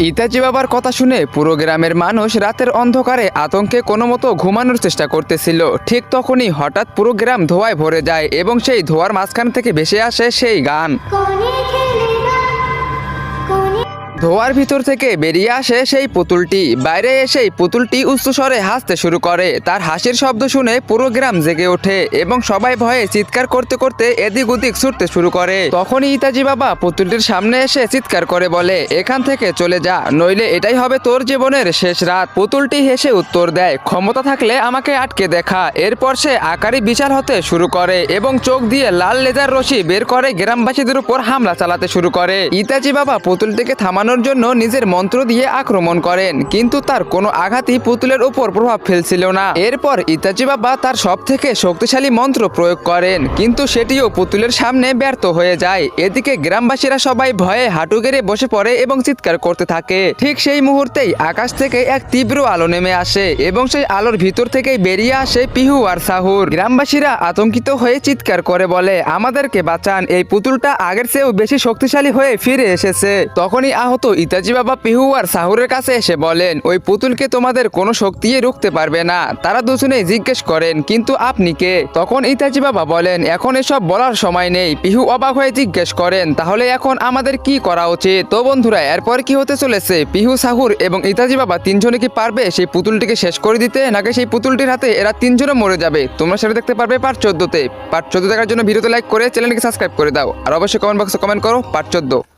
ইতাজি বাবার কথা শুনে পুরো গ্রামের মানুষ রাতের অন্ধকারে আতঙ্কে কোনো মতো ঘুমানোর চেষ্টা করতেছিল। ঠিক তখনই হঠাৎ পুরো গ্রাম ধোঁয়ায় ভরে যায় এবং সেই ধোঁয়ার মাঝখান থেকে ভেসে আসে সেই গান। ধোঁয়ার ভিতর থেকে বেরিয়ে আসে সেই পুতুলটি। বাইরে এসেই পুতুলটি উচ্চস্বরে হাসতে শুরু করে। তার হাসির শব্দ শুনে পুরো গ্রাম জেগে ওঠে এবং সবাই ভয়ে চিৎকার করতে করতে এদিক ওদিক ছুটতে শুরু করে। তখনই ইতাজি বাবা পুতুলটির সামনে এসে চিৎকার করে বলে, এখান থেকে চলে যা, নইলে এটাই হবে তোর জীবনের শেষ রাত। পুতুলটি হেসে উত্তর দেয়, ক্ষমতা থাকলে আমাকে আটকে দেখা। এরপর সে আকারে বিশাল হতে শুরু করে এবং চোখ দিয়ে লাল লেজার রশি বের করে গ্রামবাসীদের উপর হামলা চালাতে শুরু করে। ইতাজি বাবা পুতুলটিকে থামানোর জন্য নিজের মন্ত্র দিয়ে আক্রমণ করেন, কিন্তু তার কোনো আঘাতই পুতুলের উপর প্রভাব ফেলছিল না। এরপর ইতাজি বাবা তার সবথেকে শক্তিশালী মন্ত্র প্রয়োগ করেন, কিন্তু সেটিও পুতুলের সামনে ব্যর্থ হয়ে যায়। এদিকে গ্রামবাসীরা সবাই ভয়ে হাঁটু গেড়ে বসে পড়ে এবং চিৎকার করতে থাকে। ঠিক সেই মুহূর্তেই আকাশ থেকে এক তীব্র আলো নেমে আসে এবং সেই আলোর ভিতর থেকেই বেরিয়ে আসে পিহু আর সাহুর। গ্রামবাসীরা আতঙ্কিত হয়ে চিৎকার করে বলে, আমাদেরকে বাঁচান, এই পুতুলটা আগের চেয়েও বেশি শক্তিশালী হয়ে ফিরে এসেছে। তখনই আহত ইতাজি বাবা পিহু আর সাহুরের কাছে এসে বলেন, ওই পুতুলকে তোমাদের কোনো শক্তিই রুখতে পারবে না। তারা দুজনেই জিজ্ঞেস করেন, কিন্তু আপনি কে? তখন ইতাজি বাবা বলেন, এখন এসব বলার সময় নেই। পিহু অবাক হয়ে জিজ্ঞেস করেন, তাহলে এখন আমাদের কি করা উচিত? তো বন্ধুরা, এরপর কি হতে চলেছে? পিহু, সাহুর এবং ইতাজি বাবা তিনজনে কি পারবে সেই পুতুলটিকে শেষ করে দিতে, নাকি সেই পুতুলটির হাতে এরা তিনজনে মরে যাবে? তোমরা সেটা দেখতে পারবে পার্ট 14তে। পার্ট 14 দেখার জন্য ভিডিওতে লাইক করে চ্যানেলটিকে সাবস্ক্রাইব করে দাও, আর অবশ্যই কমেন্ট বক্সে কমেন্ট করো পার্ট 14।